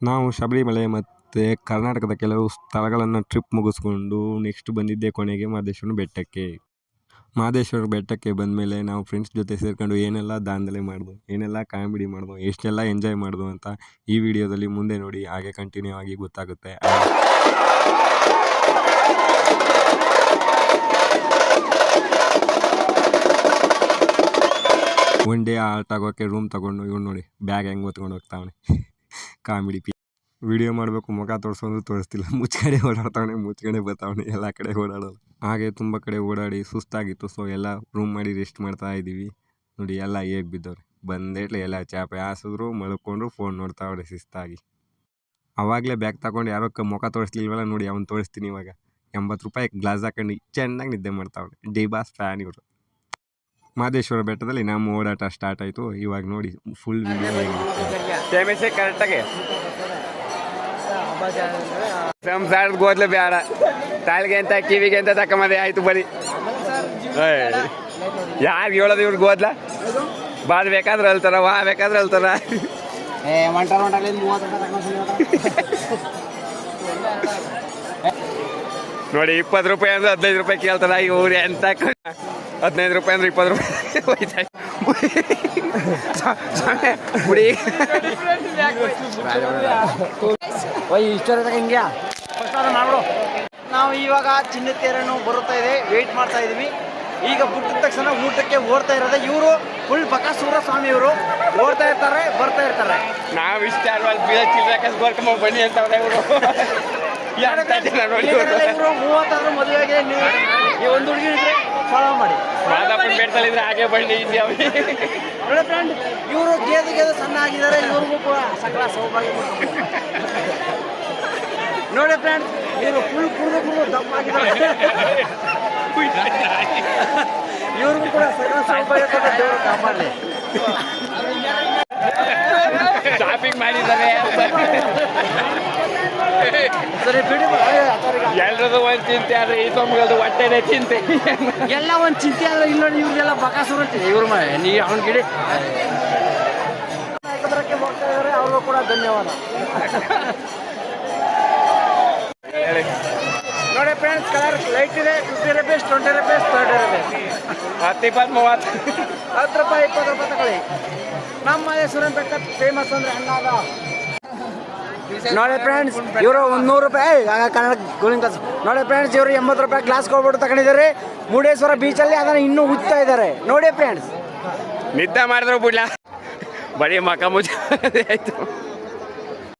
ನಾವು ಶಬರಿಮಲೆ ಮತ್ತು ಕರ್ನಾಟಕದ ಕೆಲವು ಸ್ಥಳಗಳನ್ನು ಟ್ರಿಪ್ ಮುಗಿಸ್ಕೊಂಡು ನೆಕ್ಸ್ಟ್ ಬಂದಿದ್ದೆ ಕೊನೆಗೆ ಮಹದೇಶ್ವರ ಬೆಟ್ಟಕ್ಕೆ. ಮಹದೇಶ್ವರ ಬೆಟ್ಟಕ್ಕೆ ಬಂದಮೇಲೆ ನಾವು ಫ್ರೆಂಡ್ಸ್ ಜೊತೆ ಸೇರ್ಕೊಂಡು ಏನೆಲ್ಲ ದಾಂಧಲೆ ಮಾಡಿದ್ವು, ಏನೆಲ್ಲ ಕಾಮಿಡಿ ಮಾಡಿದ್ವು, ಎಷ್ಟೆಲ್ಲ ಎಂಜಾಯ್ ಮಾಡಿದ್ವು ಅಂತ ಈ ವಿಡಿಯೋದಲ್ಲಿ ಮುಂದೆ ನೋಡಿ, ಹಾಗೆ ಕಂಟಿನ್ಯೂ ಆಗಿ ಗೊತ್ತಾಗುತ್ತೆ. ಒನ್ ಡೇ ಆಲ್ಟ್ ಆಗೋಕ್ಕೆ ರೂಮ್ ತೊಗೊಂಡು ಇವ್ನು ನೋಡಿ ಬ್ಯಾಗ್ ಹೆಂಗೆ ಹೊತ್ಕೊಂಡು ಹೋಗ್ತಾವನೆ ಕಾಮಿಡಿ ವಿಡಿಯೋ ಮಾಡಬೇಕು, ಮುಖ ತೋರಿಸೋದು ತೋರಿಸ್ತಿಲ್ಲ, ಮುಚ್ಕಡೆ ಓಡಾಡ್ತಾವನೆ, ಮುಚ್ಕಡೆ ಬರ್ತಾವನೆ, ಎಲ್ಲ ಕಡೆ ಓಡಾಡೋದು. ಹಾಗೆ ತುಂಬ ಕಡೆ ಓಡಾಡಿ ಸುಸ್ತಾಗಿತ್ತು. ಸೊ ಎಲ್ಲ ರೂಮ್ ಮಾಡಿ ರೆಸ್ಟ್ ಮಾಡ್ತಾ ಇದ್ದೀವಿ. ನೋಡಿ ಎಲ್ಲ ಹೇಗೆ ಬಿದ್ದವ್ರೆ, ಬಂದೇಟ್ಲೆ ಎಲ್ಲ ಚಾಪೆ ಹಾಸಿದ್ರು, ಮಲ್ಕೊಂಡ್ರು, ಫೋನ್ ನೋಡ್ತಾವ್ರೆ ಶಿಸ್ತಾಗಿ. ಆವಾಗಲೇ ಬ್ಯಾಗ್ ತಗೊಂಡು ಯಾರೋ ಮುಖ ತೋರಿಸ್ಲಿಲ್ವಲ್ಲ, ನೋಡಿ ಅವ್ನು ತೋರಿಸ್ತೀನಿ ಇವಾಗ. 80 ರೂಪಾಯಿ ಗ್ಲಾಸ್ ಹಾಕೊಂಡು ಚೆನ್ನಾಗಿ ನಿದ್ದೆ ಮಾಡ್ತಾವ್ರೆ. ಡಿ-ಬಾಸ್ ಫ್ಯಾನ್ ಇವರು. ಮಹದೇಶ್ವರ ಬೆಟ್ಟದಲ್ಲಿ ನಮ್ಮ ಓಡಾಟ ಸ್ಟಾರ್ಟ್ ಆಯಿತು. ಇವಾಗ ನೋಡಿ ಫುಲ್ ವಿಡಿಯೋ ಹೇಗೆ ಕರೆಕ್ಟಾಗಿ ಸಂಸಾರದ ಗೋದ್ಲೆ ಬೇಡ, ತಾಳಿಗೆ ಅಂತ ಕಿವಿಗೆ ಅಂತ ತಕ್ಕಮದೆ ಆಯ್ತು ಬರೀ. ಯಾರಿಗೆ ಹೇಳೋದು ಇವ್ರು ಗೋದ್ಲ? ಬಾದ್ ಬೇಕಾದ್ರೆ ಅಲ್ತಾರ, ವಾ ಬೇಕಾದ್ರೆ ಅಲ್ತಾರ. ನೋಡಿ 20 ರೂಪಾಯಿ ಅಂದ್ರೆ 15 ರೂಪಾಯಿ ಕೇಳ್ತಾರ ಇವ್ರು. ಎಂತ 15 ರೂಪಾಯಿ ಅಂದ್ರೆ 20 ರೂಪಾಯಿ ಹೋಯ್ತಾ ಹಿಂಗೆ ಮಾಡ್ಬಿಡು. ನಾವು ಇವಾಗ ಚಿನ್ನದ ತೇರನ್ನು ಬರುತ್ತಾ ಇದೆ, ವೇಟ್ ಮಾಡ್ತಾ ಇದೀವಿ. ಈಗ ಬಿಟ್ಟಿದ ತಕ್ಷಣ ಊಟಕ್ಕೆ ಓಡ್ತಾ ಇರೋದೆ ಇವರು. ಫುಲ್ ಬಕಾಸೂರ ಸ್ವಾಮಿ ಇವರು. ಓಡ್ತಾ ಇರ್ತಾರೆ, ಬರ್ತಾ ಇರ್ತಾರೆ. ನಾವು ಇಷ್ಟ ಬನ್ನಿ ಅಂತ ಇವರು. 30 ಮದುವೆಗೆ ನೀವು ಒಂದು ಹುಡುಗಿ ಇದ್ರೆ ಫಾಲೋ ಮಾಡಿ. ಬೆಟ್ಟದಲ್ಲಿದ್ರೆ ಹಾಗೆ ಬನ್ನಿ. ನೋಡಿ ಫ್ರೆಂಡ್, ಇವರು ಗೇದು ಸಣ್ಣ ಆಗಿದ್ದಾರೆ, ಇವ್ರಿಗೂ ಕೂಡ ಸಕಲ ಸೌಭಾಗ್ಯ. ನೋಡಿ ಫ್ರೆಂಡ್, ಇವರು ಫುಲ್ ಕುಡಿದು ದಪ್ಪ ಆಗಿದ್ದಾರೆ. ಇವ್ರಿಗೂ ಕೂಡ ಸಕಲ ಸೌಭಾಗ್ಯ ಕೊಟ್ಟು ದೇವರು ಕಾಪಾಡಲಿ. ಶಾಪಿಂಗ್ ಮಾಡಿದ್ದಾರೆ ಸರಿ ಬಿಡಿ. ಎಲ್ರದ್ದು ಒಂದು ಚಿಂತೆ ಆದ್ರೆ ಈ ಸ್ವಾಮಿಗಳದ್ದು ಹೊಟ್ಟೆನೇ ಚಿಂತೆ. ಎಲ್ಲ ಒಂದು ಚಿಂತೆ ಆದ್ರೆ ಇಲ್ಲ. ಇವ್ರಿಗೆಲ್ಲ ಬಕಾಸುರ ಅಂತಿದೆ ಇವ್ರ ಮನೆ. ನೀವು ಅವ್ನ ಗಿಡಿ ಬರಕ್ಕೆ ಹೋಗ್ತಾ ಇದ್ದಾರೆ, ಅವ್ರಿಗೂ ಕೂಡ ಧನ್ಯವಾದ. ನೋಡಿ ಫ್ರೆಂಡ್ಸ್, ಕಲರ್ ಲೈಟ್ ಇದೆ. 50 ರೂಪೀಸ್, 20 ರೂಪೀಸ್, 30 ರೂಪೀಸ್, 10, 20, 30. 10 ರೂಪಾಯಿ, 20 ರೂಪಾಯಿ ತಗೊಳ್ಳಿ. ನಮ್ಮ ಮಹದೇಶ್ವರ ಬೆಟ್ಟ ಫೇಮಸ್ ಅಂದ್ರೆ ಅನ್ನಾದ. ನೋಡಿ ಫ್ರೆಂಡ್ಸ್, ಇವರು 100 ರೂಪಾಯಿ ಕನ್ನಡ ಗೋಲಿಂಗ್. ನೋಡಿ ಫ್ರೆಂಡ್ಸ್, ಇವರು 80 ರೂಪಾಯಿ ಗ್ಲಾಸ್ ಕೊಡ್ಬಿಟ್ಟು ತಗೊಂಡಿದ್ದಾರೆ. ಮುರುಡೇಶ್ವರ ಬೀಚಲ್ಲಿ ಅದನ್ನು ಇನ್ನೂ ಉಜ್ತಾ ಇದ್ದಾರೆ. ನೋಡಿ ಫ್ರೆಂಡ್ಸ್, ನಿದ್ದೆ ಮಾಡಿದ್ರು ಬಿಡ್ಲ, ಬರೀ ಮಕ ಮುಚ್ಚ ಆಯ್ತು.